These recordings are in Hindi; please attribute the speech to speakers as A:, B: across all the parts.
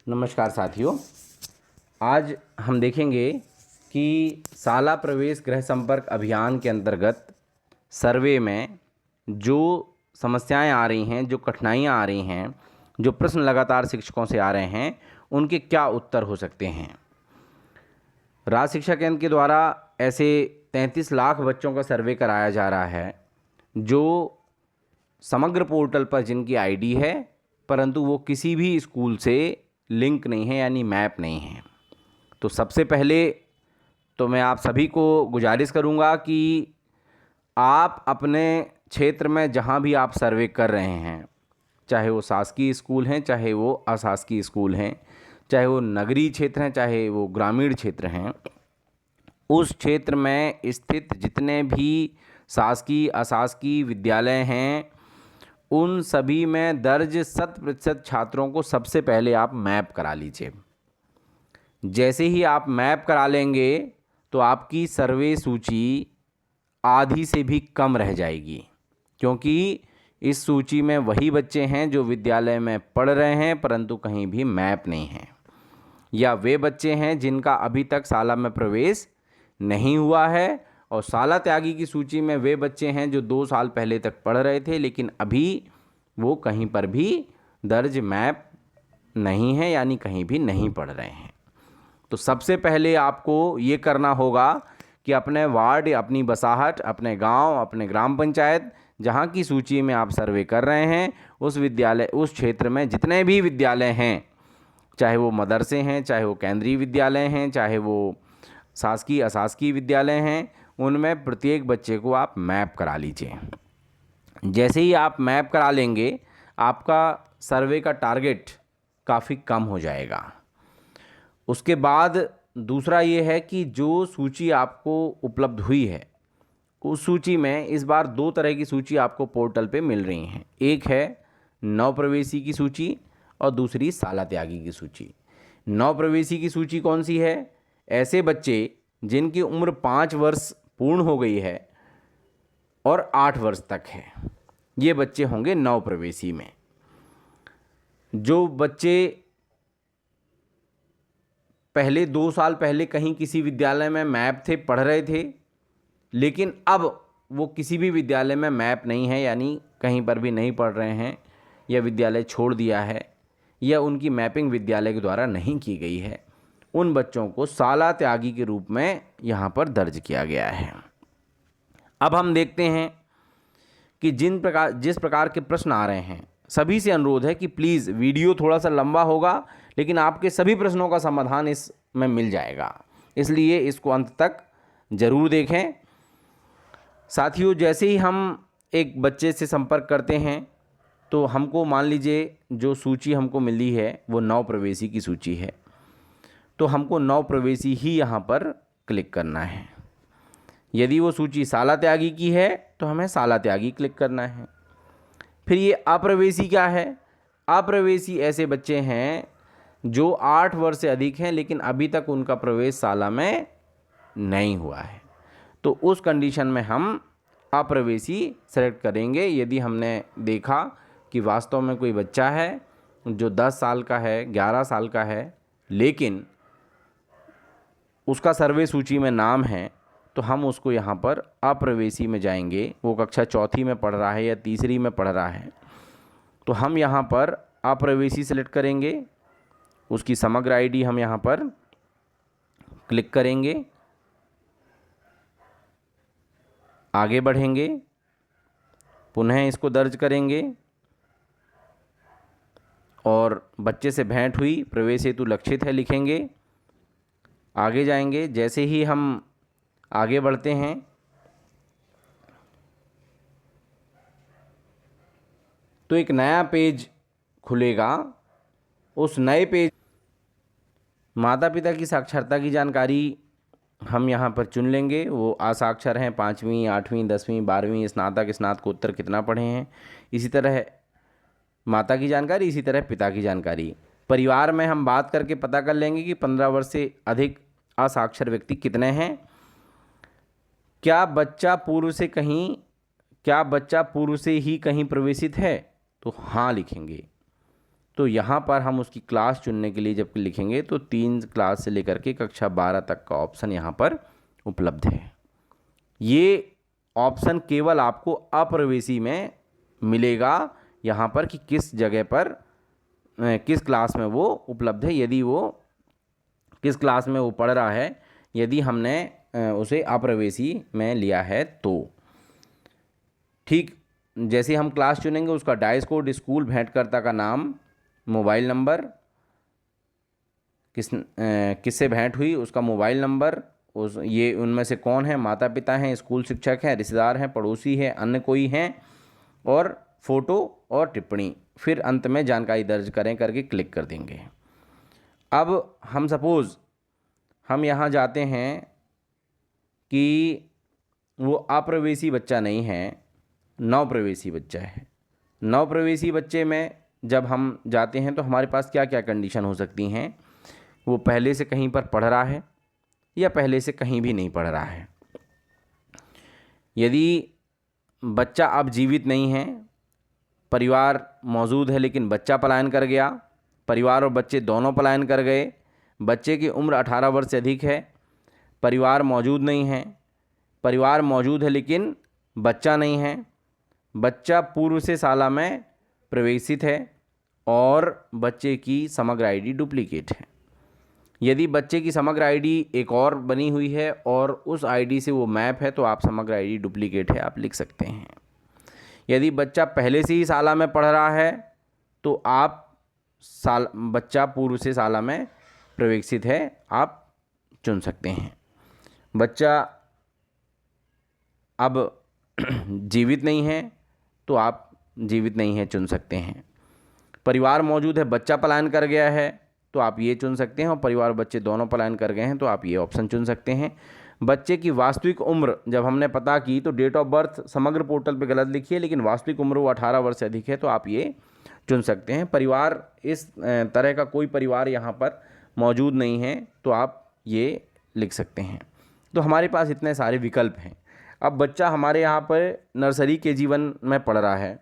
A: नमस्कार साथियों। आज हम देखेंगे कि शाला प्रवेश गृह संपर्क अभियान के अंतर्गत सर्वे में जो समस्याएं आ रही हैं, जो कठिनाइयां आ रही हैं, जो प्रश्न लगातार शिक्षकों से आ रहे हैं, उनके क्या उत्तर हो सकते हैं। राज्य शिक्षा केंद्र के द्वारा ऐसे 33 लाख बच्चों का सर्वे कराया जा रहा है जो समग्र पोर्टल पर जिनकी आईडी है, परंतु वो किसी भी स्कूल से लिंक नहीं है, यानी मैप नहीं है। तो सबसे पहले तो मैं आप सभी को गुजारिश करूंगा कि आप अपने क्षेत्र में जहां भी आप सर्वे कर रहे हैं, चाहे वो शासकीय स्कूल हैं, चाहे वो अशासकीय स्कूल हैं, चाहे वो नगरीय क्षेत्र हैं, चाहे वो ग्रामीण क्षेत्र हैं, उस क्षेत्र में स्थित जितने भी शासकीय अशासकीय विद्यालय हैं, उन सभी में दर्ज 100% छात्रों को सबसे पहले आप मैप करा लीजिए। जैसे ही आप मैप करा लेंगे तो आपकी सर्वे सूची आधी से भी कम रह जाएगी, क्योंकि इस सूची में वही बच्चे हैं जो विद्यालय में पढ़ रहे हैं परंतु कहीं भी मैप नहीं है, या वे बच्चे हैं जिनका अभी तक शाला में प्रवेश नहीं हुआ है, और शाला त्यागी की सूची में वे बच्चे हैं जो 2 साल पहले तक पढ़ रहे थे लेकिन अभी वो कहीं पर भी दर्ज मैप नहीं है, यानी कहीं भी नहीं पढ़ रहे हैं। तो सबसे पहले आपको ये करना होगा कि अपने वार्ड, अपनी बसाहट, अपने गांव, अपने ग्राम पंचायत जहां की सूची में आप सर्वे कर रहे हैं, उस विद्यालय, उस क्षेत्र में जितने भी विद्यालय हैं, चाहे वो मदरसे हैं, चाहे वो केंद्रीय विद्यालय हैं, चाहे वो शासकीय अशासकीय विद्यालय हैं, उनमें प्रत्येक बच्चे को आप मैप करा लीजिए। जैसे ही आप मैप करा लेंगे, आपका सर्वे का टारगेट काफ़ी कम हो जाएगा। उसके बाद दूसरा ये है कि जो सूची आपको उपलब्ध हुई है, उस सूची में इस बार 2 तरह की सूची आपको पोर्टल पे मिल रही हैं। एक है नवप्रवेशी की सूची और दूसरी शाला त्यागी की सूची। नवप्रवेशी की सूची कौन सी है? ऐसे बच्चे जिनकी उम्र 5 वर्ष पूर्ण हो गई है और 8 वर्ष तक है, ये बच्चे होंगे नवप्रवेशी में। जो बच्चे पहले 2 साल पहले कहीं किसी विद्यालय में मैप थे, पढ़ रहे थे, लेकिन अब वो किसी भी विद्यालय में मैप नहीं है, यानी कहीं पर भी नहीं पढ़ रहे हैं, या विद्यालय छोड़ दिया है, या उनकी मैपिंग विद्यालय के द्वारा नहीं की गई है, उन बच्चों को शाला त्यागी के रूप में यहाँ पर दर्ज किया गया है। अब हम देखते हैं कि जिस प्रकार के प्रश्न आ रहे हैं, सभी से अनुरोध है कि प्लीज़, वीडियो थोड़ा सा लंबा होगा लेकिन आपके सभी प्रश्नों का समाधान इसमें मिल जाएगा, इसलिए इसको अंत तक ज़रूर देखें। साथियों, जैसे ही हम एक बच्चे से संपर्क करते हैं तो हमको, मान लीजिए जो सूची हमको मिली है वो नवप्रवेशी की सूची है, तो हमको नवप्रवेशी ही यहाँ पर क्लिक करना है। यदि वो सूची शाला त्यागी की है तो हमें शाला त्यागी क्लिक करना है। फिर ये अप्रवेशी क्या है? अप्रवेशी ऐसे बच्चे हैं जो 8 वर्ष से अधिक हैं लेकिन अभी तक उनका प्रवेश शाला में नहीं हुआ है, तो उस कंडीशन में हम अप्रवेशी सेलेक्ट करेंगे। यदि हमने देखा कि वास्तव में कोई बच्चा है जो 10 साल का है, 11 साल का है, लेकिन उसका सर्वे सूची में नाम है, तो हम उसको यहाँ पर अप्रवेशी में जाएंगे। वो कक्षा 4वीं में पढ़ रहा है या 3री में पढ़ रहा है, तो हम यहाँ पर अप्रवेशी सेलेक्ट करेंगे। उसकी समग्र आईडी हम यहाँ पर क्लिक करेंगे, आगे बढ़ेंगे, पुनः इसको दर्ज करेंगे और बच्चे से भेंट हुई, प्रवेश हेतु लक्षित है लिखेंगे, आगे जाएंगे। जैसे ही हम आगे बढ़ते हैं तो एक नया पेज खुलेगा। उस नए पेज माता पिता की साक्षरता की जानकारी हम यहाँ पर चुन लेंगे। वो असाक्षर हैं, 5वीं, 8वीं, 10वीं, 12वीं, स्नातक, स्नातकोत्तर कितना पढ़े हैं, इसी तरह माता की जानकारी, इसी तरह पिता की जानकारी। परिवार में हम बात करके पता कर लेंगे कि 15 वर्ष से अधिक असाक्षर व्यक्ति कितने हैं। क्या बच्चा पूर्व से ही कहीं प्रवेशित है? तो हाँ लिखेंगे। तो यहाँ पर हम उसकी क्लास चुनने के लिए जब लिखेंगे तो 3 क्लास से लेकर के कक्षा 12 तक का ऑप्शन यहाँ पर उपलब्ध है। ये ऑप्शन केवल आपको अप्रवेशी में मिलेगा यहाँ पर कि किस जगह पर किस क्लास में वो उपलब्ध है, यदि वो किस क्लास में वो पढ़ रहा है, यदि हमने उसे अप्रवेशी में लिया है तो। ठीक जैसे हम क्लास चुनेंगे उसका डाइस कोड, स्कूल, भेंटकर्ता का नाम, मोबाइल नंबर, किससे भेंट हुई उसका मोबाइल नंबर, ये उनमें से कौन है, माता पिता हैं, स्कूल शिक्षक हैं, रिश्तेदार हैं, पड़ोसी हैं, अन्य कोई हैं, और फ़ोटो और टिप्पणी, फिर अंत में जानकारी दर्ज करें करके क्लिक कर देंगे। अब हम सपोज़ हम यहाँ जाते हैं कि वो अप्रवेशी बच्चा नहीं है, नवप्रवेशी बच्चा है। नवप्रवेशी बच्चे में जब हम जाते हैं तो हमारे पास क्या क्या कंडीशन हो सकती हैं, वो पहले से कहीं पर पढ़ रहा है या पहले से कहीं भी नहीं पढ़ रहा है। यदि बच्चा अब जीवित नहीं है, परिवार मौजूद है लेकिन बच्चा पलायन कर गया, परिवार और बच्चे दोनों पलायन कर गए, बच्चे की उम्र 18 वर्ष से अधिक है, परिवार मौजूद नहीं है, परिवार मौजूद है लेकिन बच्चा नहीं है, बच्चा पूर्व से शाला में प्रवेशित है और बच्चे की समग्र आईडी डुप्लीकेट है। यदि बच्चे की समग्र आईडी एक और बनी हुई है और उस आईडी से वो मैप है तो आप समग्र आईडी डुप्लीकेट है आप लिख सकते हैं। यदि बच्चा पहले से ही शाला में पढ़ रहा है तो आप बच्चा पूर्व से शाला में प्रवेशित है आप चुन सकते हैं। बच्चा अब जीवित नहीं है तो आप जीवित नहीं है चुन सकते हैं। परिवार मौजूद है, बच्चा पलायन कर गया है तो आप ये चुन सकते हैं, और परिवार और बच्चे दोनों पलायन कर गए हैं तो आप ये ऑप्शन चुन सकते हैं। बच्चे की वास्तविक उम्र जब हमने पता की तो डेट ऑफ बर्थ समग्र पोर्टल पे गलत लिखी है, लेकिन वास्तविक उम्र वो 18 वर्ष से अधिक है तो आप ये चुन सकते हैं। परिवार इस तरह का कोई परिवार यहाँ पर मौजूद नहीं है तो आप ये लिख सकते हैं। तो हमारे पास इतने सारे विकल्प हैं। अब बच्चा हमारे यहाँ पर नर्सरी KG1 में पढ़ रहा है,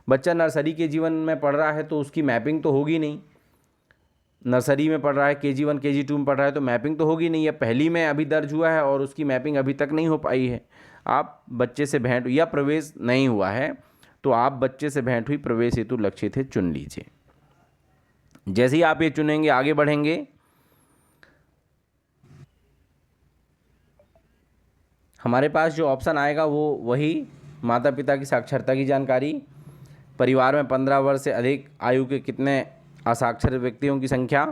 A: बच्चा नर्सरी KG1 में पढ़ रहा है तो उसकी मैपिंग तो होगी नहीं। नर्सरी में पढ़ रहा है, KG1 KG2 में पढ़ रहा है तो मैपिंग तो होगी नहीं, या पहली में अभी दर्ज हुआ है और उसकी मैपिंग अभी तक नहीं हो पाई है। आप बच्चे से भेंट या प्रवेश नहीं हुआ है तो आप बच्चे से भेंट हुई प्रवेश हेतु लक्षित है चुन लीजिए। जैसे ही आप ये चुनेंगे आगे बढ़ेंगे, हमारे पास जो ऑप्शन आएगा वो वही माता पिता की साक्षरता की जानकारी, परिवार में 15 वर्ष से अधिक आयु के कितने असाक्षर व्यक्तियों की संख्या,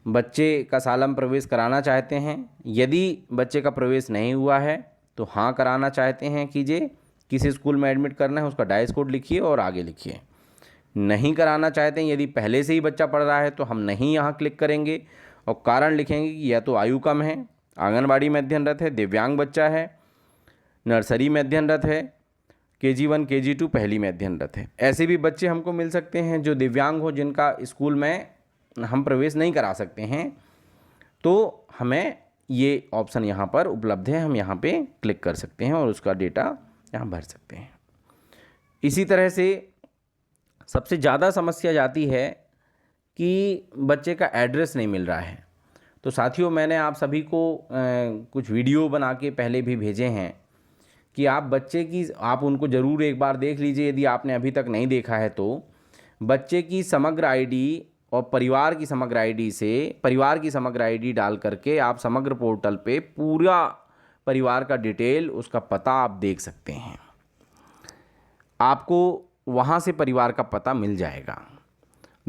A: बच्चे का शाला में प्रवेश कराना चाहते हैं, यदि बच्चे का प्रवेश नहीं हुआ है तो हाँ कराना चाहते हैं कीजिए, किस स्कूल में एडमिट करना है उसका डाइस कोड लिखिए और आगे लिखिए। नहीं कराना चाहते हैं, यदि पहले से ही बच्चा पढ़ रहा है तो हम नहीं यहाँ क्लिक करेंगे और कारण लिखेंगे कि या तो आयु कम है, आंगनबाड़ी में अध्ययनरत है, दिव्यांग बच्चा है, नर्सरी में अध्ययनरत है, KG1 KG2 पहली में अध्ययनरत है। ऐसे भी बच्चे हमको मिल सकते हैं जो दिव्यांग हो, जिनका स्कूल में हम प्रवेश नहीं करा सकते हैं, तो हमें ये ऑप्शन यहाँ पर उपलब्ध है, हम यहाँ पे क्लिक कर सकते हैं और उसका डेटा यहाँ भर सकते हैं। इसी तरह से सबसे ज़्यादा समस्या जाती है कि बच्चे का एड्रेस नहीं मिल रहा है। तो साथियों, मैंने आप सभी को कुछ वीडियो बना के पहले भी भेजे हैं कि आप उनको ज़रूर एक बार देख लीजिए यदि आपने अभी तक नहीं देखा है तो। बच्चे की समग्र आईडी और परिवार की समग्र आईडी डाल करके आप समग्र पोर्टल पे पूरा परिवार का डिटेल, उसका पता आप देख सकते हैं। आपको वहाँ से परिवार का पता मिल जाएगा।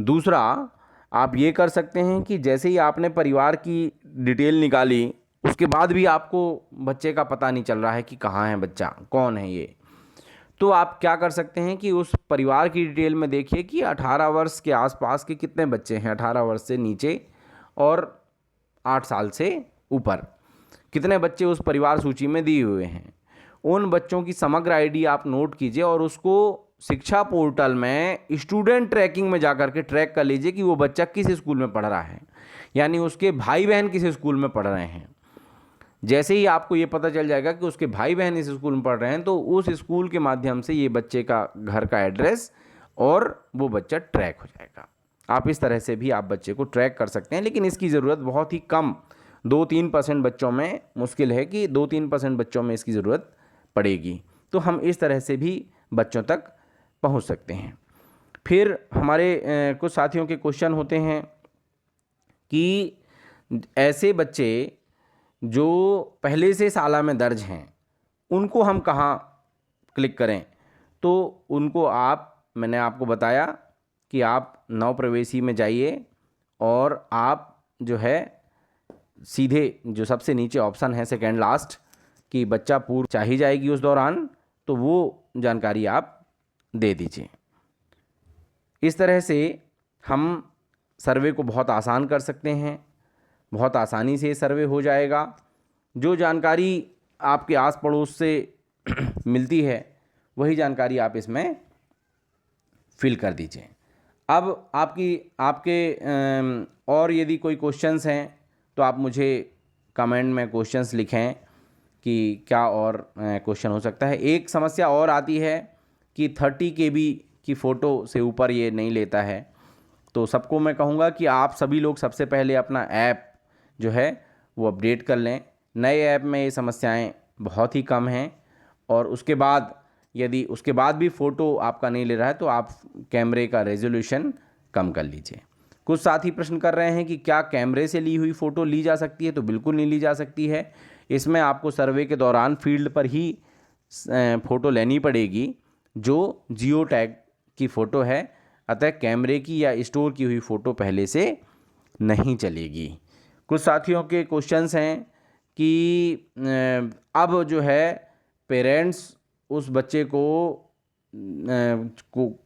A: दूसरा, आप ये कर सकते हैं कि जैसे ही आपने परिवार की डिटेल निकाली उसके बाद भी आपको बच्चे का पता नहीं चल रहा है कि कहाँ है बच्चा, कौन है ये, तो आप क्या कर सकते हैं कि उस परिवार की डिटेल में देखिए कि 18 वर्ष के आसपास के कितने बच्चे हैं, 18 वर्ष से नीचे और 8 साल से ऊपर कितने बच्चे उस परिवार सूची में दिए हुए हैं। उन बच्चों की समग्र आईडी आप नोट कीजिए और उसको शिक्षा पोर्टल में स्टूडेंट ट्रैकिंग में जाकर के ट्रैक कर लीजिए कि वो बच्चा किस स्कूल में पढ़ रहा है, यानी उसके भाई बहन किस स्कूल में पढ़ रहे हैं। जैसे ही आपको ये पता चल जाएगा कि उसके भाई बहन इस स्कूल में पढ़ रहे हैं तो उस स्कूल के माध्यम से ये बच्चे का घर का एड्रेस और वो बच्चा ट्रैक हो जाएगा। आप इस तरह से भी आप बच्चे को ट्रैक कर सकते हैं, लेकिन इसकी ज़रूरत बहुत ही कम 2-3% बच्चों में, मुश्किल है कि 2-3% बच्चों में इसकी ज़रूरत पड़ेगी। तो हम इस तरह से भी बच्चों तक पहुंच सकते हैं। फिर हमारे कुछ साथियों के क्वेश्चन होते हैं कि ऐसे बच्चे जो पहले से शाला में दर्ज हैं उनको हम कहाँ क्लिक करें। तो उनको मैंने आपको बताया कि आप नव प्रवेशी में जाइए और आप जो है सीधे जो सबसे नीचे ऑप्शन है सेकेंड लास्ट कि बच्चा पूर्व चाहिए जाएगी उस दौरान, तो वो जानकारी आप दे दीजिए। इस तरह से हम सर्वे को बहुत आसान कर सकते हैं, बहुत आसानी से सर्वे हो जाएगा। जो जानकारी आपके आस पड़ोस से मिलती है वही जानकारी आप इसमें फिल कर दीजिए। अब आपके और यदि कोई क्वेश्चंस हैं तो आप मुझे कमेंट में क्वेश्चंस लिखें कि क्या और क्वेश्चन हो सकता है। एक समस्या और आती है कि 30 KB की फ़ोटो से ऊपर ये नहीं लेता है। तो सबको मैं कहूँगा कि आप सभी लोग सबसे पहले अपना ऐप जो है वो अपडेट कर लें। नए ऐप में ये समस्याएं बहुत ही कम हैं। और उसके बाद यदि उसके बाद भी फ़ोटो आपका नहीं ले रहा है तो आप कैमरे का रेजोल्यूशन कम कर लीजिए। कुछ साथी प्रश्न कर रहे हैं कि क्या कैमरे से ली हुई फ़ोटो ली जा सकती है। तो बिल्कुल नहीं ली जा सकती है। इसमें आपको सर्वे के दौरान फील्ड पर ही फ़ोटो लेनी पड़ेगी जो जियो टैग की फ़ोटो है। अतः कैमरे की या स्टोर की हुई फ़ोटो पहले से नहीं चलेगी। कुछ साथियों के क्वेश्चंस हैं कि अब जो है पेरेंट्स उस बच्चे को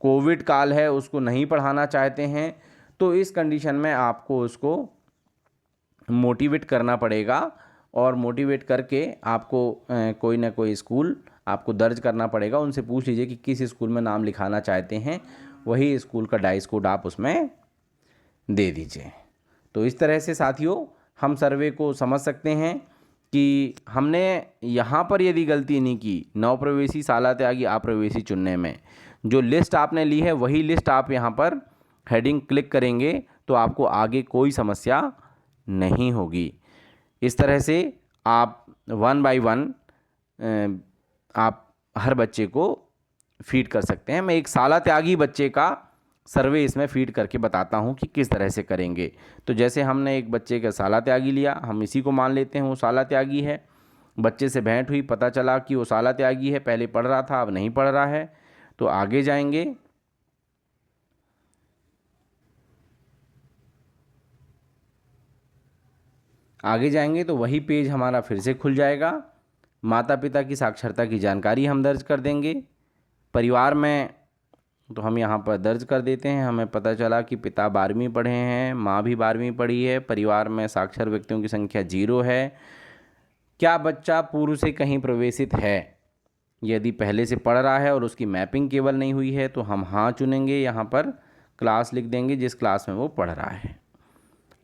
A: कोविड काल है उसको नहीं पढ़ाना चाहते हैं, तो इस कंडीशन में आपको उसको मोटिवेट करना पड़ेगा और मोटिवेट करके आपको कोई ना कोई स्कूल आपको दर्ज करना पड़ेगा। उनसे पूछ लीजिए कि किस स्कूल में नाम लिखाना चाहते हैं, वही स्कूल का डाइस कोड आप उसमें दे दीजिए। तो इस तरह से साथियों हम सर्वे को समझ सकते हैं कि हमने यहाँ पर यदि गलती नहीं की नव प्रवेशी, शाला त्यागी, अप्रवेशी चुनने में, जो लिस्ट आपने ली है वही लिस्ट आप यहाँ पर हेडिंग क्लिक करेंगे तो आपको आगे कोई समस्या नहीं होगी। इस तरह से आप 1 बाय 1 आप हर बच्चे को फीड कर सकते हैं। मैं एक शाला त्यागी बच्चे का सर्वे इसमें फीड करके बताता हूँ कि किस तरह से करेंगे। तो जैसे हमने एक बच्चे का शाला त्यागी लिया, हम इसी को मान लेते हैं वो शाला त्यागी है। बच्चे से भेंट हुई, पता चला कि वो शाला त्यागी है, पहले पढ़ रहा था अब नहीं पढ़ रहा है। तो आगे जाएंगे, तो वही पेज हमारा फिर से खुल जाएगा। माता पिता की साक्षरता की जानकारी हम दर्ज कर देंगे। परिवार में तो हम यहाँ पर दर्ज कर देते हैं। हमें पता चला कि पिता 12वीं पढ़े हैं, माँ भी 12वीं पढ़ी है, परिवार में साक्षर व्यक्तियों की संख्या 0 है। क्या बच्चा पूर्व से कहीं प्रवेशित है? यदि पहले से पढ़ रहा है और उसकी मैपिंग केवल नहीं हुई है तो हम हाँ चुनेंगे, यहाँ पर क्लास लिख देंगे जिस क्लास में वो पढ़ रहा है।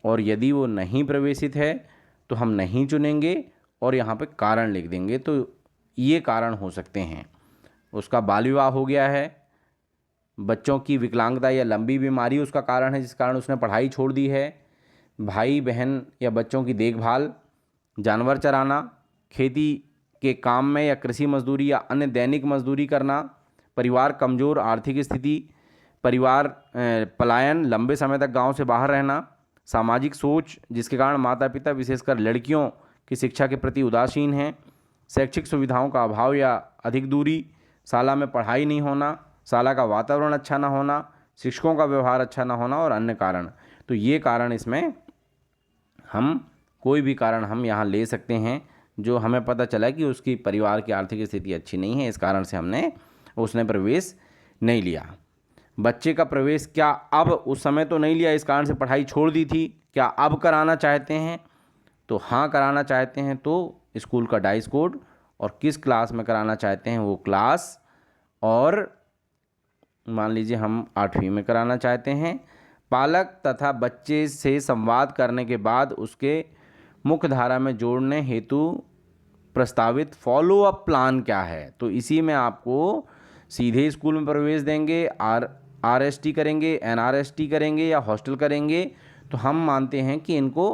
A: और यदि वो नहीं प्रवेशित है तो हम नहीं चुनेंगे और यहाँ पे कारण लिख देंगे। तो ये कारण हो सकते हैं, उसका बाल विवाह हो गया है, बच्चों की विकलांगता या लंबी बीमारी उसका कारण है जिस कारण उसने पढ़ाई छोड़ दी है, भाई बहन या बच्चों की देखभाल, जानवर चराना, खेती के काम में या कृषि मजदूरी या अन्य दैनिक मजदूरी करना, परिवार कमज़ोर आर्थिक स्थिति, परिवार पलायन, लंबे समय तक गांव से बाहर रहना, सामाजिक सोच जिसके कारण माता पिता विशेषकर लड़कियों की शिक्षा के प्रति उदासीन हैं, शैक्षिक सुविधाओं का अभाव या अधिक दूरी, शाला में पढ़ाई नहीं होना, शाला का वातावरण अच्छा ना होना, शिक्षकों का व्यवहार अच्छा ना होना और अन्य कारण। तो ये कारण इसमें हम कोई भी कारण हम यहाँ ले सकते हैं जो हमें पता चला कि उसकी परिवार की आर्थिक स्थिति अच्छी नहीं है, इस कारण से उसने प्रवेश नहीं लिया। बच्चे का प्रवेश क्या अब, उस समय तो नहीं लिया इस कारण से पढ़ाई छोड़ दी थी, क्या अब कराना चाहते हैं? तो हाँ कराना चाहते हैं तो स्कूल का डाइस कोड और किस क्लास में कराना चाहते हैं वो क्लास, और मान लीजिए हम 8वीं में कराना चाहते हैं। पालक तथा बच्चे से संवाद करने के बाद उसके मुख्य धारा में जोड़ने हेतु प्रस्तावित फॉलो अप प्लान क्या है? तो इसी में आपको सीधे स्कूल में प्रवेश देंगे और RST करेंगे, NRST करेंगे या हॉस्टल करेंगे, तो हम मानते हैं कि इनको,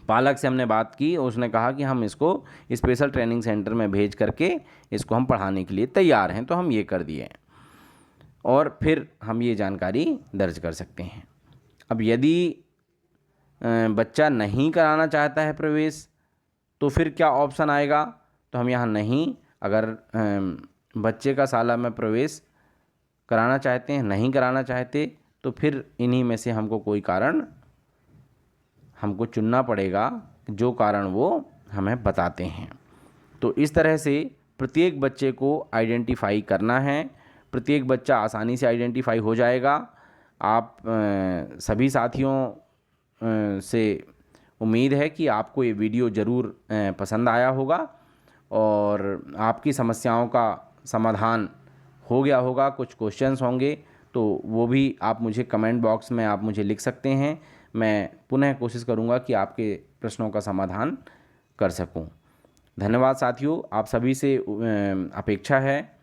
A: पालक से हमने बात की, उसने कहा कि हम इसको स्पेशल ट्रेनिंग सेंटर में भेज करके इसको हम पढ़ाने के लिए तैयार हैं, तो हम ये कर दिए और फिर हम ये जानकारी दर्ज कर सकते हैं। अब यदि बच्चा नहीं कराना चाहता है प्रवेश, तो फिर क्या ऑप्शन आएगा, तो हम यहाँ नहीं, अगर बच्चे का शाला में प्रवेश कराना चाहते हैं, नहीं कराना चाहते, तो फिर इन्हीं में से हमको कोई कारण हमको चुनना पड़ेगा, जो कारण वो हमें बताते हैं। तो इस तरह से प्रत्येक बच्चे को आइडेंटिफाई करना है, प्रत्येक बच्चा आसानी से आइडेंटिफाई हो जाएगा। आप सभी साथियों से उम्मीद है कि आपको ये वीडियो ज़रूर पसंद आया होगा और आपकी समस्याओं का समाधान हो गया होगा। कुछ क्वेश्चंस होंगे तो वो भी आप मुझे कमेंट बॉक्स में आप मुझे लिख सकते हैं। मैं पुनः कोशिश करूँगा कि आपके प्रश्नों का समाधान कर सकूँ। धन्यवाद साथियों। आप सभी से अपेक्षा है,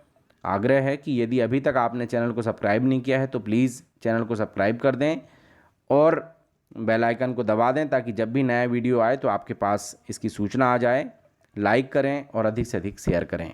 A: आग्रह है कि यदि अभी तक आपने चैनल को सब्सक्राइब नहीं किया है तो प्लीज़ चैनल को सब्सक्राइब कर दें और बेल आइकन को दबा दें, ताकि जब भी नया वीडियो आए तो आपके पास इसकी सूचना आ जाए। लाइक करें और अधिक से अधिक शेयर करें।